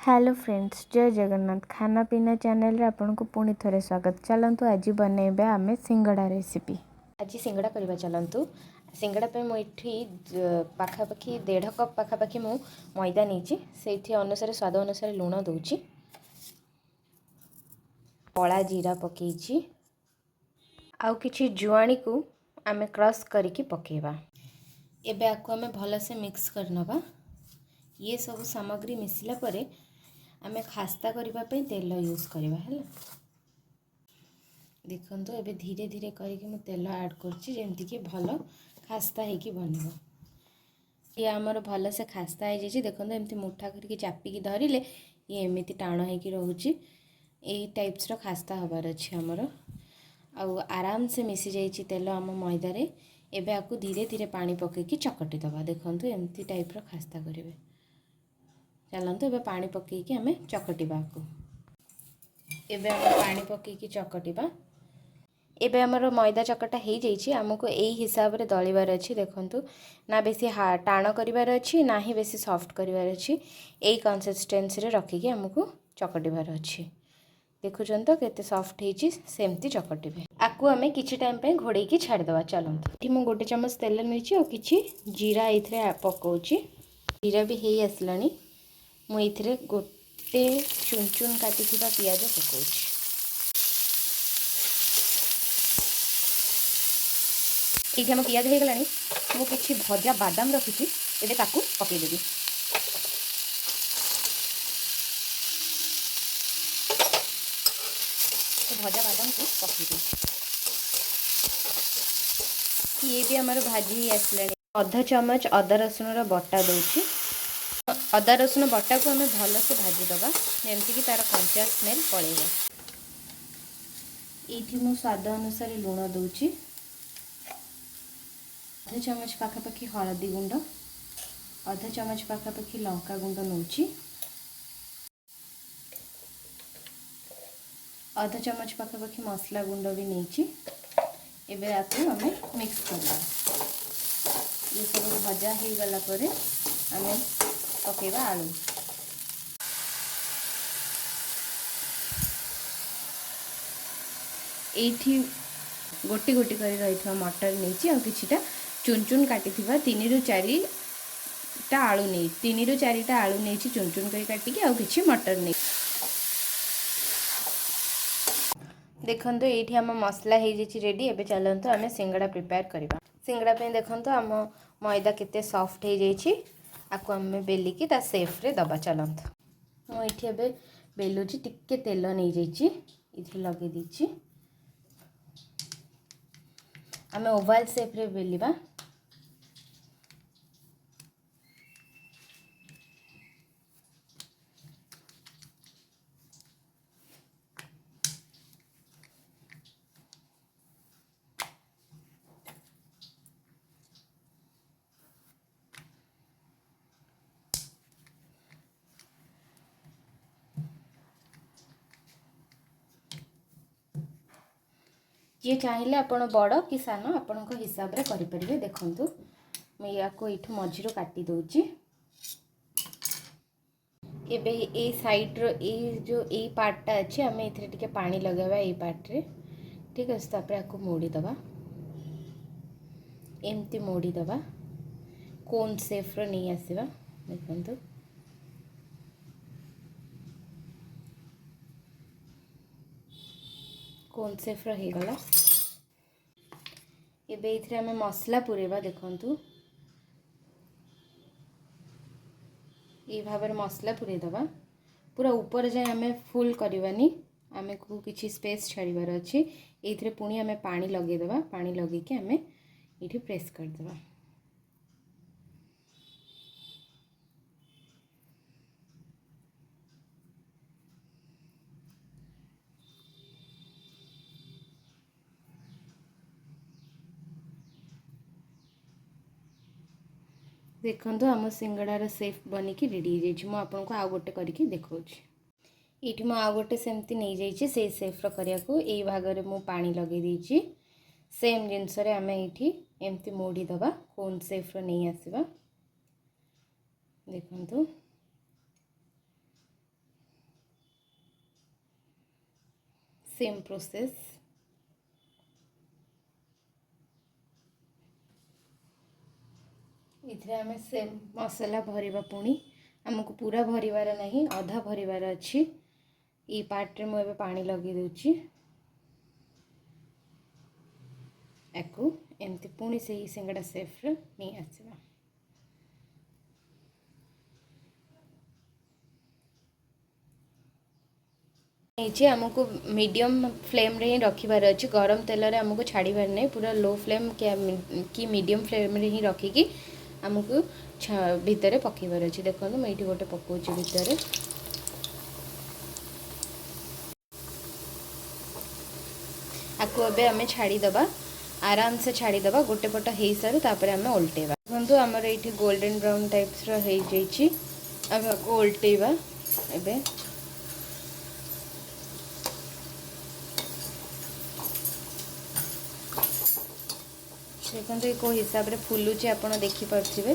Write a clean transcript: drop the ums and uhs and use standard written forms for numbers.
Hello friends, जय जगन्नाथ। खाना पीना चैनल रे आपन को पुणी थरे स्वागत। चलतु आज बनैबे आमे सिंगड़ा रेसिपी। आज सिंगड़ा करबा चलतु। सिंगड़ा पे मुठी पाखापाखि 1.5 कप पाखापाखि मु मैदा नीची सेठी अनुसार स्वाद अनुसार लूण दउची, कला जीरा पकेइची, आउ किछि जुआणी को आमे क्रश करिकी पकेबा। एबे आको आमे भल से मिक्स करनबा। ये सब सामग्री मिसला परे आमे खास्ता करबा पे तेल यूज करबा हला। देखंतु एबे धीरे धीरे करके मु तेल ऐड करछि जेंति कि भलो खास्ता हे कि बनबो। ये हमर भलो से खास्ता हे जेछि। देखंतु एमति मुठा करके चापी की धरिले ये एमिति टाण हे कि रहउछि। एई टाइप्स रो खास्ता हबार अछि हमर। आउ आराम से मिसी जाइछि तेल हम मैदा रे। एबे आकु धीरे धीरे पानी पके कि चकटी दबा। देखंतु एमति टाइप रो खास्ता करिवे। चलतु एबे पानी पकईकि आमे चकटिबा को। एबे आमे पानी पकईकि चकटिबा। एबे हमर मैदा चकटा हे जाइछि। हमको एई हिसाब रे दळिबार अछि। देखंतु ना बेसी टाण करिवार अछि ना ही बेसी सॉफ्ट करिवार अछि। एई कंसिस्टेंसी रे रखिकि हमको चकटिबार अछि। देखुछन तो केते सॉफ्ट हेछि सेमति चकटिबे। आकु आमे किछि टाइम पे घोड़ेकी छाड़ दबा। चलंतु एठी मु गोटे चम्मच तेल नेछि और किछि जीरा एथरे पकोछि। जीरा भी हेई आसलानी। मु एथरे गोटे चुन चुन काटी थिबा पियाज पकोछि। एठी हम पियाज हे गलानी। मु किछि भजा बादाम रखिछि एबे ताकू पकेइ देबी। भजा बादाम को पकेइ देबी। ये भी हमर भाजी आसलानी। आधा चम्मच अदा रसुन रो बटा दउछि। अदा रसुन बटा को हमें भल से भाजी दबा जेमति कि तार कंचा स्मेल पळेबो। एठी मु स्वाद अनुसार लूण दउछि। आधा चम्मच पाखापाखि हळदी गुंड, आधा चम्मच पाखापाखि लंका गुंड नउछि, आधा चम्मच पाखापाखि मसला गुंड भी नेछि। एबे आकु हमें मिक्स करबा। ये सब भजा हे गला परे हमें पकेबा आलू। एठी गोटी गोटी करी रहिथवा मटर नेछि और किछिटा चुन चुन काटी थिबा 3 रु 4 टा आलू नै 3 रु 4 टा आलू नेछि चुन चुन करी काटी के और किछि मटर नै। देखंतु एठी हम मसला हे जेछि रेडी। एबे चलंतु हमें सिंगड़ा प्रिपेयर करबा। सिंगड़ा पे देखंतु हम मैदा केते सॉफ्ट हे जेछि। आकु हमें बेली की ता शेफ रे दबा। चलंतु मु एठी एबे बेलुछि टिक्के तेल नै जेछि इथि लगे दिछि। हमें ओवल शेप रे बेलिबा। ये चाहिए आपण बड़ कि सान आपण हिसाब रे करि परिबे। देखंतु मैं या को इठु मझिरो काटी दोछि। एबे ए साइड रो ए जो ए पार्ट टा अछि हमें इथरे टिके पानी लगाबा ए पार्ट रे। ठीक अछि तापर आको मोड़ी दबा। एमती मोड़ी दबा कोन शेफ रो नै आसीबा। देखंतु कोन शेफ रो हे गला। एबे इथरे हमें मसला पुरेबा। देखंतु ये भाबर मसला पुरे दबा। पूरा ऊपर जाए हमें फुल करवानी। आमे को किछि स्पेस छाड़ीबार अछि। एथरे पुणी हमें पानी लगे दबा। पानी लगे के हमें इठी प्रेस कर दबा। देखंतु हम सिंगड़ार शेफ बनिकी रेडी हो जाइछि। मु आपन को आ गोटे करिकी देखौछि। एठी मु आ गोटे सेमती नै जाइछि से शेफ रो करिया को। एई भाग रे मु पानी लगे दिछि। सेम जिंस रे हमें एठी एमती मोड़ी दबा कोन शेफ रो नै आसीबा। देखंतु सेम प्रोसेस। इथे आम सेम मसला भरिबा पुणी आमको पूरा भरिबार नहीं अधा भरिबार अच्छी। ये पार्ट रे मुझे पानी लगे दूची याकू एमती पुणी से सिंगड़ा सेफ रे नहीं आसवा। आमको मीडियम फ्लेम रे ही रखिबार अच्छी। गरम तेल रे आमको छाड़बार नहीं पूरा लो फ्लेम कि मीडियम फ्लेम रे ही रखिकी आमको भितर पकेबार अच्छी। देखो मुझे गोटे पकाउची भितर आपको एबे आमे छाड़ीदबा आराम से छाड़ीदबा गोटे पट हो सारू तापर आमे उल्टेबा। देखो आमर ये गोल्डन ब्राउन टाइप्स रो हो जाइए। आम उल्टेबा एबे देखो ये को हिसाब रे फुलुचे आपण देखि पारथिबे।